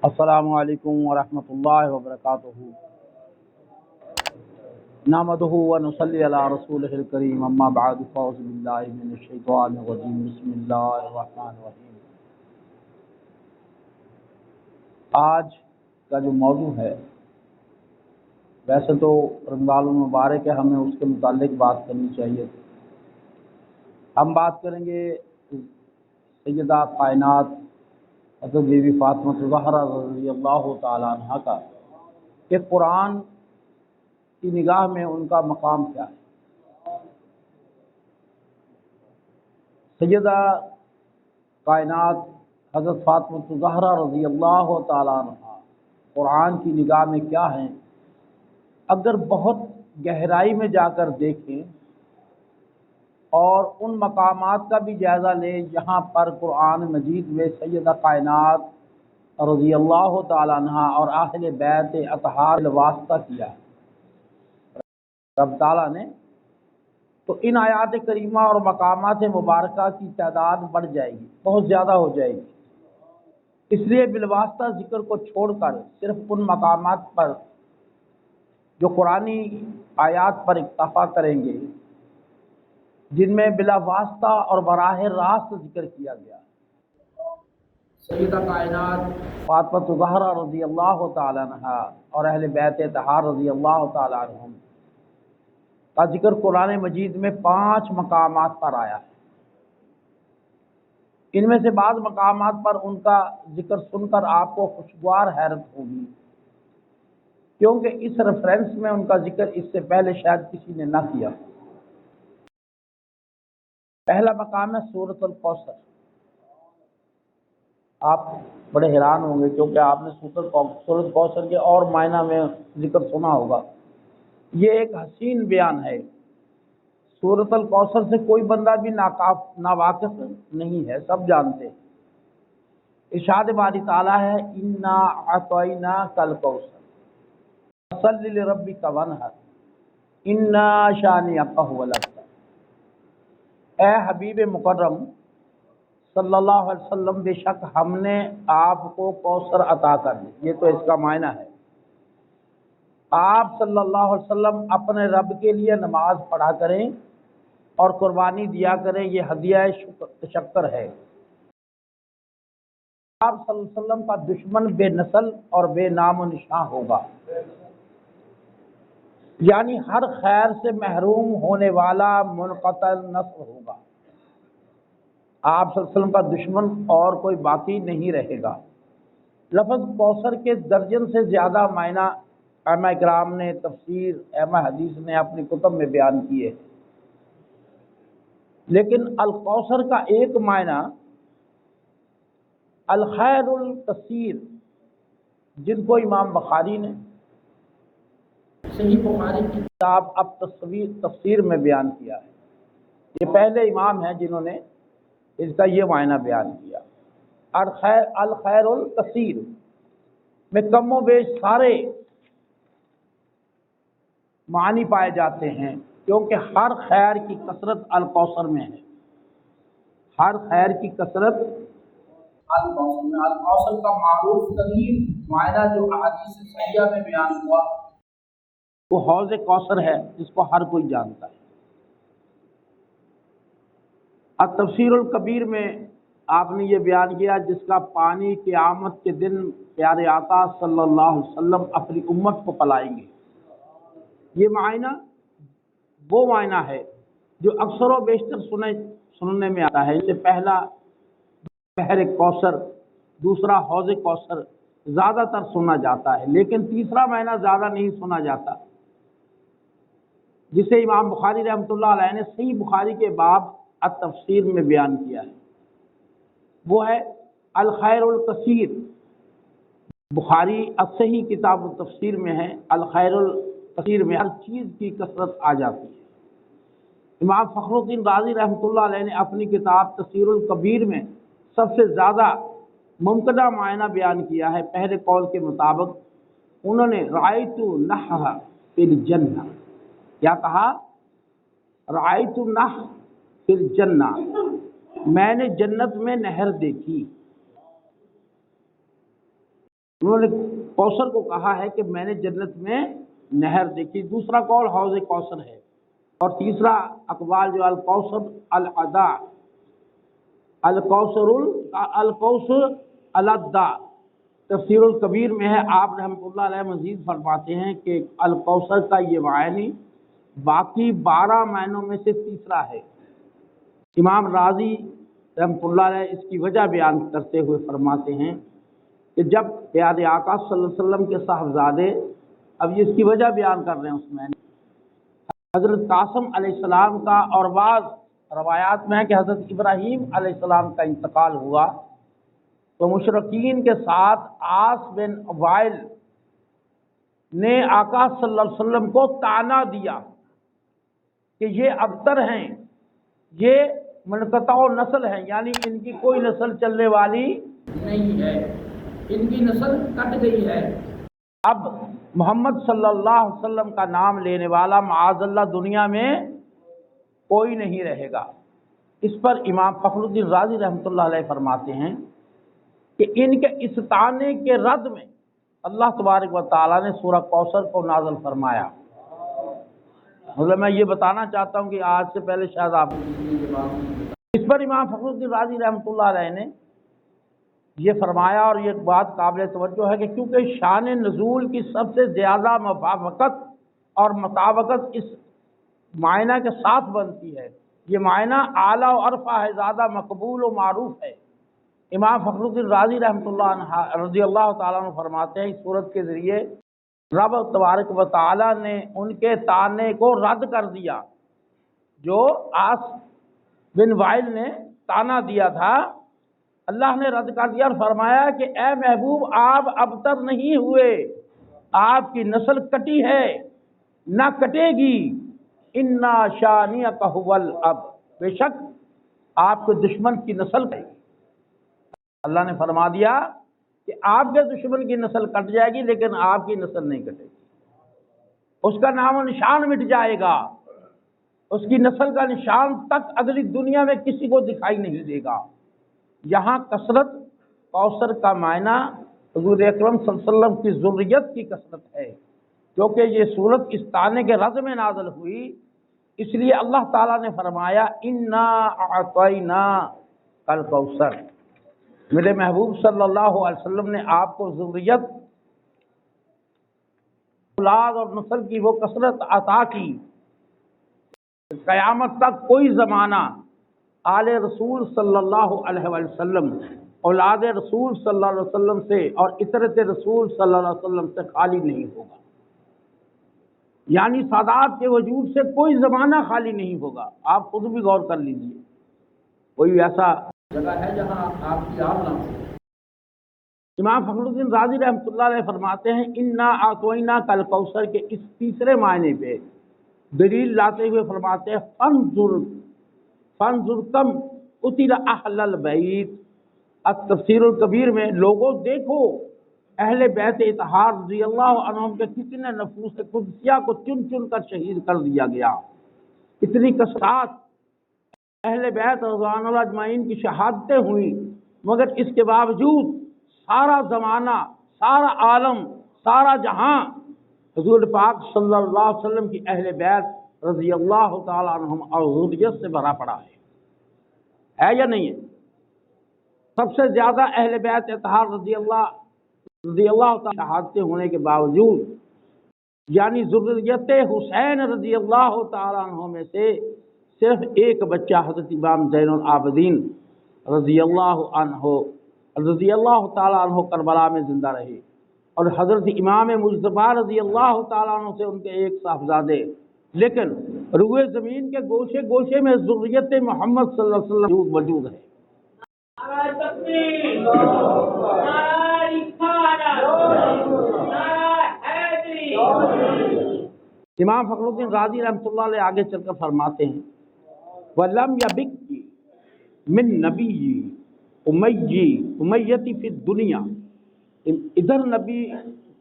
السلام علیکم ورحمۃ اللہ وبرکاتہ۔ نحمدہ ونصلی علی رسولہ الکریم، اما بعد فاعوذ باللہ من الشیطان الرجیم، بسم اللہ الرحمن الرحیم۔ آج کا جو موضوع ہے، ویسے تو رمضان المبارک ہے، ہمیں اس کے متعلق بات کرنی چاہیے تھی۔ ہم بات کریں گے سیدہ کائنات حضرت بی بی فاطمہ الزہرا رضی اللہ تعالیٰ عنہ کا کہ قرآن کی نگاہ میں ان کا مقام کیا ہے۔ سیدہ کائنات حضرت فاطمہ الزہرا رضی اللہ تعالیٰ عنہ قرآن کی نگاہ میں کیا ہیں، اگر بہت گہرائی میں جا کر دیکھیں اور ان مقامات کا بھی جائزہ لیں جہاں پر قرآن مجید میں سیدہ کائنات رضی اللہ تعالیٰ عنہ اور اہل بیت اطہار واسطہ کیا ہے رب تعالیٰ نے، تو ان آیات کریمہ اور مقامات مبارکہ کی تعداد بڑھ جائے گی، بہت زیادہ ہو جائے گی۔ اس لیے بالواسطہ ذکر کو چھوڑ کر صرف ان مقامات پر جو قرآنی آیات پر اکتفا کریں گے جن میں بلا واسطہ اور براہ راست ذکر کیا گیا۔ سیدہ کائنات فاطمہ الزہرا رضی اللہ تعالی عنہا اور اہل بیت اطہار رضی اللہ تعالی عنہم کا ذکر قرآن مجید میں 5 مقامات پر آیا ہے۔ ان میں سے بعض مقامات پر ان کا ذکر سن کر آپ کو خوشگوار حیرت ہوگی، کیونکہ اس ریفرنس میں ان کا ذکر اس سے پہلے شاید کسی نے نہ کیا۔ پہلا مقام ہے سورۃ الکوثر۔ آپ بڑے حیران ہوں گے کیونکہ آپ نے سورۃ الکوثر کے اور معنی میں ذکر سنا ہوگا۔ یہ ایک حسین بیان ہے۔ سورۃ الکوثر سے کوئی بندہ بھی ناواقف نہیں ہے، سب جانتے ہیں۔ ارشاد باری تعالیٰ ہے انا اعطیناک الکوثر فصل لربک وانحر انا شانئک هو الابتر۔ اے حبیب مکرم صلی اللہ علیہ وسلم، بے شک ہم نے آپ کو کوثر عطا کر دی۔ یہ تو اس کا معنی ہے۔ آپ صلی اللہ علیہ وسلم اپنے رب کے لیے نماز پڑھا کریں اور قربانی دیا کریں، یہ ہدیہ تشکر ہے۔ آپ صلی اللہ علیہ وسلم کا دشمن بے نسل اور بے نام و نشاں ہوگا، یعنی ہر خیر سے محروم ہونے والا منقطع نسل ہوگا۔ آپ صلی اللہ علیہ وسلم کا دشمن اور کوئی باقی نہیں رہے گا۔ لفظ کوثر کے درجن سے زیادہ معنی ائمہ کرام نے، تفسیر ائمہ حدیث نے اپنی کتب میں بیان کیے، لیکن الکوثر کا ایک معنی الخیر الکثیر، جن کو امام بخاری نے صحیح بخاری کی کتاب اب تفسیر میں بیان کیا ہے۔ یہ پہلے امام ہیں جنہوں نے اس کا یہ معنی بیان کیا۔ الخیر الکثیر میں کم و بیش سارے معنی پائے جاتے ہیں، کیونکہ ہر خیر کی کثرت الکوثر میں ہے۔ ہر خیر کی کثرت الکوثر میں۔ الکوثر کا معروف ترین معنی جو احادیث صحیحہ میں بیان ہوا وہ حوض کوثر ہے، جس کو ہر کوئی جانتا ہے۔ التفسیر الکبیر میں آپ نے یہ بیان کیا جس کا پانی قیامت کے دن پیارے آقا صلی اللہ علیہ وسلم اپنی امت کو پلائیں گے۔ یہ معنی وہ معنی ہے جو اکثر و بیشتر سننے میں آتا ہے۔ اس سے پہلا بحر کوثر، دوسرا حوض کوثر زیادہ تر سنا جاتا ہے، لیکن تیسرا معنی زیادہ نہیں سنا جاتا، جسے امام بخاری رحمۃ اللہ علیہ نے صحیح بخاری کے باب التفسیر میں بیان کیا ہے، وہ ہے الخیر الکثیر۔ بخاری الصحیح کتاب التفسیر میں ہے، الخیر الکثیر میں ہر چیز کی کثرت آ جاتی ہے۔ امام فخر الدین رازی رحمۃ اللہ علیہ نے اپنی کتاب تفسیر الکبیر میں سب سے زیادہ ممکنہ معنی بیان کیا ہے۔ پہلے قول کے مطابق انہوں نے رأیت نہر فی الجنہ، کیا کہا؟ رأیت نہر فی الجنہ، میں نے جنت میں نہر دیکھی۔ انہوں نے کوثر کو کہا ہے کہ میں نے جنت میں نہر دیکھی، دوسرا قول حوض کوثر ہے، اور تیسرا اقوال جو الکوثر الادا، الکوثر الادا تفسیر الکبیر میں ہے۔ آپ رحمۃ اللہ علیہ مزید فرماتے ہیں کہ الکوثر کا یہ معنی باقی 12 معنوں میں سے تیسرا ہے۔ امام راضی رحمۃ اللہ علیہ اس کی وجہ بیان کرتے ہوئے فرماتے ہیں کہ جب پیارے آقا صلی اللہ علیہ وسلم کے صاحبزادے، اب یہ اس کی وجہ بیان کر رہے ہیں، اس میں حضرت قاسم علیہ السلام کا اور بعض روایات میں ہے کہ حضرت ابراہیم علیہ السلام کا انتقال ہوا تو مشرکین کے ساتھ عاص بن وائل نے آقا صلی اللہ علیہ وسلم کو طعنہ دیا کہ یہ ابتر ہیں، یہ منقطع نسل ہیں، یعنی ان کی کوئی نسل چلنے والی نہیں ہے، ان کی نسل کٹ گئی ہے۔ اب محمد صلی اللہ علیہ وسلم کا نام لینے والا معاذ اللہ دنیا میں کوئی نہیں رہے گا۔ اس پر امام فخر الدین رازی رحمۃ اللہ علیہ فرماتے ہیں کہ ان کے اس طعنے کے رد میں اللہ تبارک و تعالیٰ نے سورہ کوثر کو نازل فرمایا۔ مطلب میں یہ بتانا چاہتا ہوں کہ آج سے پہلے شاید آپ اس پر امام فخر الدین رازی رحمۃ اللہ علیہ نے یہ فرمایا، اور یہ بات قابل توجہ ہے کہ کیونکہ شان نزول کی سب سے زیادہ موافقت اور مطابقت اس معنی کے ساتھ بنتی ہے، یہ معنی اعلیٰ و عرفہ ہے، زیادہ مقبول و معروف ہے۔ امام فخر الدین رازی رحمۃ اللہ عنہ رضی اللہ تعالیٰ عنہ فرماتے ہیں اس صورت کے ذریعے رب تبارک و تعالیٰ نے ان کے طعنے کو رد کر دیا، جو عاص بن وائل نے طعنہ دیا تھا، اللہ نے رد کر دیا اور فرمایا کہ اے محبوب آپ ابتر نہیں ہوئے، آپ کی نسل کٹی ہے، نہ کٹے گی، انا شانئک ھو الابتر، بے شک آپ کے دشمن کی نسل کٹے گی۔ اللہ نے فرما دیا کہ آپ کے دشمن کی نسل کٹ جائے گی لیکن آپ کی نسل نہیں کٹے گی، اس کا نام و نشان مٹ جائے گا، اس کی نسل کا نشان تک اگلی دنیا میں کسی کو دکھائی نہیں دے گا۔ یہاں کثرت کوثر کا معنی حضور اکرم صلی اللہ علیہ وسلم کی ذریت کی کثرت ہے، کیونکہ یہ صورت اس طعنے کے رد میں نازل ہوئی، اس لیے اللہ تعالیٰ نے فرمایا انا اعطیناک الکوثر، میرے محبوب صلی اللہ علیہ وسلم نے آپ کو ذریت، اولاد اور نسل کی وہ کثرت عطا کی، قیامت تک کوئی زمانہ آل رسول صلی اللہ علیہ وسلم، اولاد رسول صلی اللہ علیہ وسلم سے اور اطرت رسول صلی اللہ علیہ وسلم سے خالی نہیں ہوگا، یعنی سادات کے وجود سے کوئی زمانہ خالی نہیں ہوگا۔ آپ خود بھی غور کر لیجئے، کوئی ایسا جگہ ہے جہاں آپ کی آپ نہ ہو۔ امام فخر الدین رازی رحمۃ اللہ علیہ فرماتے ہیں انا اعطیناک الکوثر کے اس تیسرے معنی پہ دلیل لاتے ہوئے فرماتے ہیں فانظر کم قتل اہل البیت، التفسیر الکبیر میں لوگوں دیکھو اہل بیت اطہار رضی اللہ عنہم کے کتنے نفوس قدسیہ کو چن چن کر شہید کر دیا گیا، اتنی کثرات اہل بیت رضوان اللہ اجمعین کی شہادتیں ہوئیں، مگر اس کے باوجود سارا زمانہ، سارا عالم، سارا جہاں حضور پاک صلی اللہ علیہ وسلم کی اہل بیت رضی اللہ تعالی عنہم اور ذریت سے بھرا پڑا ہے یا نہیں ہے؟ سب سے زیادہ اہل بیت اطہار رضی اللہ تعالی شہادتیں ہونے کے باوجود، یعنی ذریت حسین رضی اللہ تعالی عنہ میں سے صرف ایک بچہ حضرت امام زین العابدین رضی اللہ تعالی عنہ کربلا میں زندہ رہے، اور حضرت امام مجتبی رضی اللہ تعالیٰ عنہ سے ان کے ایک صاحبزادے، لیکن روئے زمین کے گوشے گوشے میں ذریت محمد صلی اللہ علیہ وسلم موجود ہے۔ امام فخر الدین رازی رحمۃ اللہ علیہ آگے چل کر فرماتے ہیں وَلَمْ يَبِكْ مِن نَبِيِّ امیتی فی الدنیا،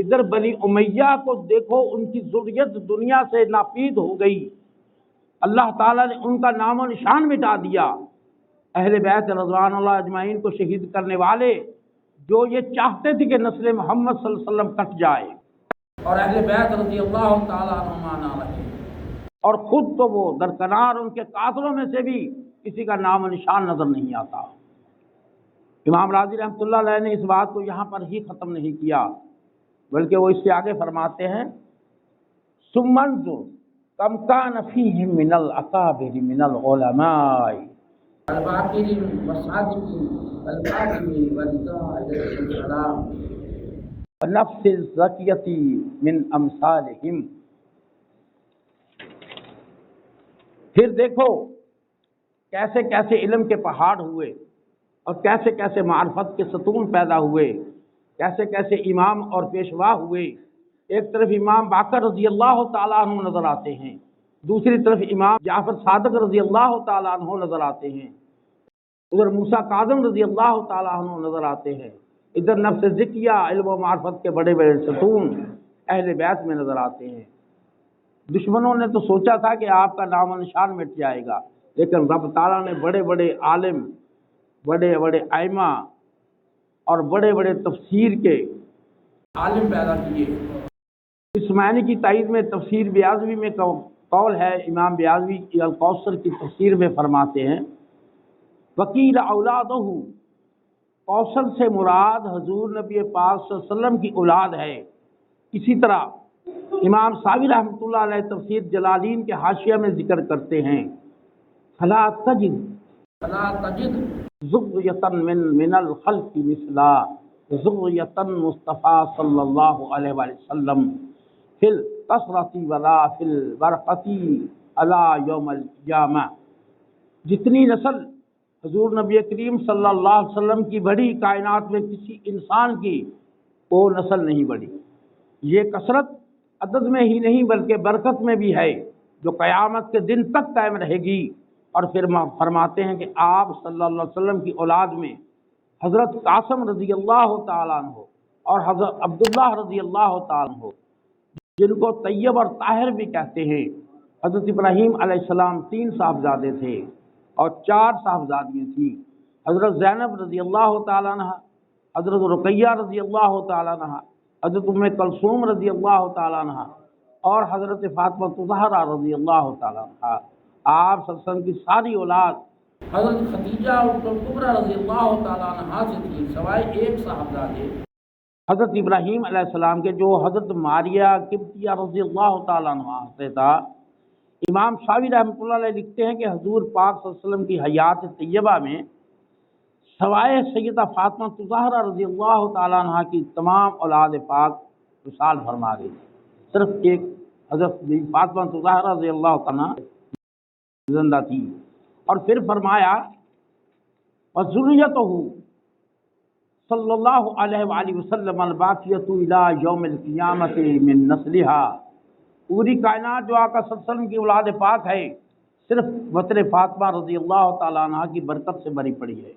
ادھر بنی امیہ کو دیکھو، ان کی ذریت دنیا سے ناپید ہو گئی، اللہ تعالیٰ نے ان کا نام و نشان مٹا دیا۔ اہل بیت رضوان اللہ اجمعین کو شہید کرنے والے جو یہ چاہتے تھے کہ نسل محمد صلی اللہ علیہ وسلم کٹ جائے اور اہل بیت رضی اللہ تعالیٰ عنہما نہ رہے، اور خود تو وہ درکنار ان کے قاتلوں میں سے بھی کسی کا نام و نشان نظر نہیں آتا۔ امام راضی رحمۃ اللہ علیہ نے اس بات کو یہاں پر ہی ختم نہیں کیا، بلکہ وہ اس سے آگے فرماتے ہیں ثم انظر کم کان فیہم من الاکابر من العلماء الباقر والصادق والقاتل والزاہد والسلام ونفس الزکیۃ من امثالہم۔ پھر دیکھو کیسے کیسے علم کے پہاڑ ہوئے اور کیسے کیسے معرفت کے ستون پیدا ہوئے، کیسے کیسے امام اور پیشوا ہوئے۔ ایک طرف امام باقر رضی اللہ تعالیٰ عنہ نظر آتے ہیں، دوسری طرف امام جعفر صادق رضی اللہ تعالیٰ عنہ نظر آتے ہیں، ادھر موسیٰ کاظم رضی اللہ تعالیٰ عنہ نظر آتے ہیں، ادھر نفس ذکیہ علم و معرفت کے بڑے بڑے ستون اہل بیت میں نظر آتے ہیں۔ دشمنوں نے تو سوچا تھا کہ آپ کا نام و نشان مٹ جائے گا، لیکن رب تعالیٰ نے بڑے بڑے عالم، بڑے بڑے ائمہ اور بڑے بڑے تفسیر کے عالم پیدا کیے۔ اس معنی کی تائید میں تفسیر بیاضوی میں قول ہے، امام بیاضوی الکوثر کی تفسیر میں فرماتے ہیں وکیل اولادہ، کوثر سے مراد حضور نبی پاک صلی اللہ علیہ وسلم کی اولاد ہے۔ اسی طرح امام ساوی رحمۃ اللہ علیہ تفسیر جلالین کے حاشیہ میں ذکر کرتے ہیں فلا تجد ذریۃ من الخلق مثلا ذریۃ مصطفیٰ صلی اللہ علیہ وآلہ وسلم فی الکثرۃ ولا فی البرقۃ علی یوم القیامہ۔ جتنی نسل حضور نبی کریم صلی اللہ علیہ وسلم کی بڑی کائنات میں کسی انسان کی وہ نسل نہیں بڑھی۔ یہ کثرت عدد میں ہی نہیں بلکہ برکت میں بھی ہے جو قیامت کے دن تک قائم رہے گی۔ اور پھر فرماتے ہیں کہ آپ صلی اللہ علیہ وسلم کی اولاد میں حضرت قاسم رضی اللہ تعالیٰ عنہ اور حضرت عبداللہ رضی اللہ تعالیٰ عنہ، جن کو طیب اور طاہر بھی کہتے ہیں، حضرت ابراہیم علیہ السلام 3 صاحبزادے تھے اور 4 صاحبزادیاں تھیں، حضرت زینب رضی اللہ تعالیٰ عنہ، حضرت رقیہ رضی اللہ تعالیٰ عنہ، حضرت ام کلثوم رضی اللہ تعالیٰ عنہ اور حضرت فاطمہ الزہرا رضی اللہ تعالیٰ عنہ۔ آپ صلی اللہ علیہ وسلم کی ساری اولاد حضرت خدیجہ کبریٰ رضی اللہ تعالیٰ عنہ سے تھی، سوائے ایک صاحبزادے حضرت ابراہیم علیہ السلام کے جو حضرت ماریہ قبطیہ رضی اللہ تعالیٰ عنہ سے تھا۔ امام شاوی رحمۃ اللہ علیہ لکھتے ہیں کہ حضور پاک صلی اللہ علیہ وسلم کی حیات طیبہ میں سوائے سیدہ فاطمہ الزہرا رضی اللہ تعالیٰ عنہ کی تمام اولاد پاک وصال فرما گئی، صرف ایک حضرت فاطمہ الزہرا رضی اللہ تعالیٰ زندہ تھی۔ اور پھر فرمایا وذریتہ صلی اللہ علیہ وآلہ وسلم الباقیۃ الی یوم القیامۃ من نسلہا۔ پوری کائنات جو آقا صلی اللہ علیہ وسلم کی اولاد پاک ہے، صرف بطر فاطمہ رضی اللہ تعالیٰ عنہ کی برکت سے بری پڑی ہے،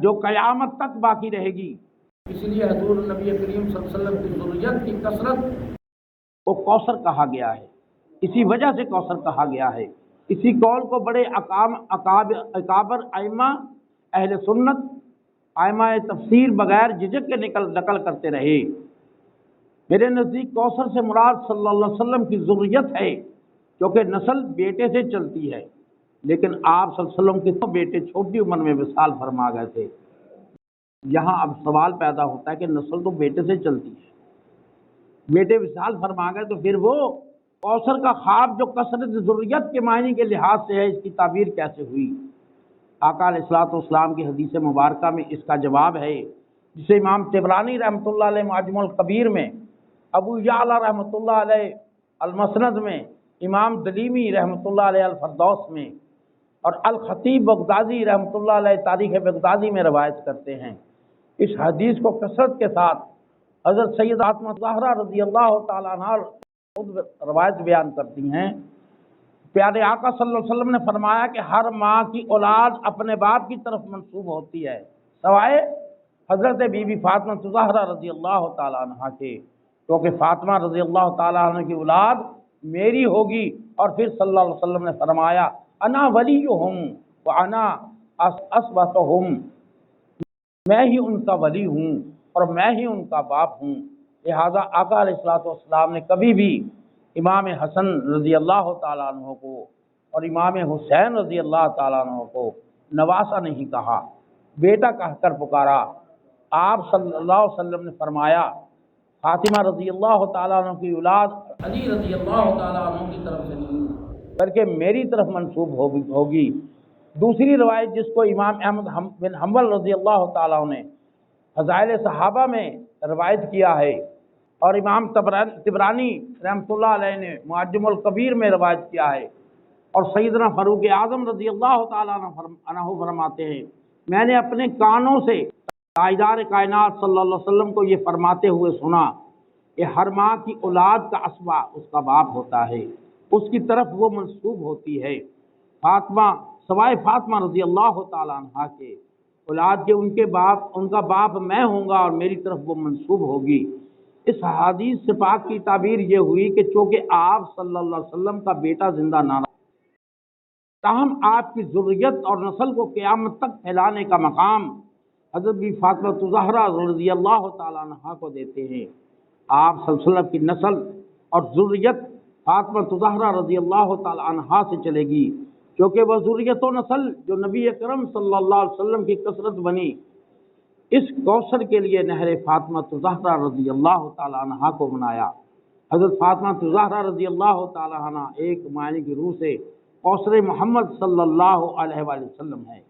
جو قیامت تک باقی رہے گی۔ اس لیے حضور نبی کریم صلی اللہ علیہ وسلم کی ذریت کی کثرت کو کوثر کہا گیا ہے، اسی وجہ سے کوثر کہا گیا ہے۔ اسی قول کو بڑے اکابر ائمہ اہل سنت، ائمہ تفسیر بغیر جھجک کے نقل کرتے رہے۔ میرے نزدیک کوثر سے مراد صلی اللہ علیہ وسلم کی ذریت ہے، کیونکہ نسل بیٹے سے چلتی ہے، لیکن آپ صلی اللہ علیہ وسلم کے تو بیٹے چھوٹی عمر میں وصال فرما گئے تھے۔ یہاں اب سوال پیدا ہوتا ہے کہ نسل تو بیٹے سے چلتی ہے، بیٹے وصال فرما گئے تو پھر وہ کوثر کا خواب جو کثرت ذریت کے معنی کے لحاظ سے ہے، اس کی تعبیر کیسے ہوئی؟ آقا علیہ الصلوۃ والسلام کی حدیث مبارکہ میں اس کا جواب ہے، جسے امام طبرانی رحمۃ اللہ علیہ معجم الکبیر میں، ابو یعلا رحمۃ اللہ علیہ المسند میں، امام دلیمی رحمۃ اللہ علیہ الفردوس میں اور الخطیب بغدادی رحمۃ اللہ علیہ تاریخ بغدادی میں روایت کرتے ہیں۔ اس حدیث کو کثرت کے ساتھ حضرت سیدہ فاطمہ الزہرا رضی اللہ تعالیٰ عنہ خود روایت بیان کرتی ہیں۔ پیارے آقا صلی اللہ علیہ وسلم نے فرمایا کہ ہر ماں کی اولاد اپنے باپ کی طرف منسوب ہوتی ہے، سوائے حضرت بی بی فاطمہ الزہرا رضی اللہ تعالیٰ عنہ کے، کیونکہ فاطمہ رضی اللہ تعالیٰ عنہ کی اولاد میری ہوگی۔ اور پھر صلی اللہ علیہ وسلم نے فرمایا انا ولیہم وانا اسبتہم، میں ہی ان کا ولی ہوں اور میں ہی ان کا باپ ہوں۔ لہذا آقا علیہ الصلوۃ والسلام نے کبھی بھی امام حسن رضی اللہ تعالیٰ عنہ کو اور امام حسین رضی اللہ تعالیٰ عنہ کو نواسا نہیں کہا، بیٹا کہہ کر پکارا۔ آپ صلی اللہ علیہ وسلم نے فرمایا فاطمہ رضی اللہ تعالیٰ عنہ کی اولاد علی رضی اللہ تعالیٰ عنہ کی طرف سے نہیں بلکہ میری طرف منسوب ہوگی۔ دوسری روایت جس کو امام احمد بن حنبل رضی اللہ تعالیٰ عنہ نے فضائل صحابہ میں روایت کیا ہے، اور امام طبرانی رحمۃ اللہ علیہ نے معجم الکبیر میں روایت کیا ہے، اور سیدنا فاروق اعظم رضی اللہ تعالیٰ عنہ فرماتے ہیں میں نے اپنے کانوں سے تاجدار کائنات صلی اللہ علیہ وسلم کو یہ فرماتے ہوئے سنا کہ ہر ماں کی اولاد کا اسبہ اس کا باپ ہوتا ہے، اس کی طرف وہ منسوب ہوتی ہے۔ فاطمہ سوائے فاطمہ رضی اللہ تعالیٰ عنہ کے اولاد کے ان کا باپ میں ہوں گا اور میری طرف وہ منسوب ہوگی۔ اس حدیث سے پاک کی تعبیر یہ ہوئی کہ چونکہ آپ صلی اللہ علیہ وسلم کا بیٹا زندہ نہ رہا، تاہم آپ کی ذریت اور نسل کو قیامت تک پھیلانے کا مقام حضرت بی فاطمہ الزہرا رضی اللہ تعالیٰ عنہ کو دیتے ہیں۔ آپ صلی اللہ علیہ وسلم کی نسل اور ذریت فاطمہ الزہرا رضی اللہ تعالیٰ عنہ سے چلے گی، کیونکہ وہ ذریت و نسل جو نبی اکرم صلی اللہ علیہ وسلم کی کثرت بنی، اس کوثر کے لیے نہر فاطمہ الزہرا رضی اللہ تعالیٰ عنہ کو بنایا۔ حضرت فاطمہ الزہرا رضی اللہ تعالیٰ عنہ ایک معنی کی روح سے کوثر محمد صلی اللہ علیہ وسلم ہے۔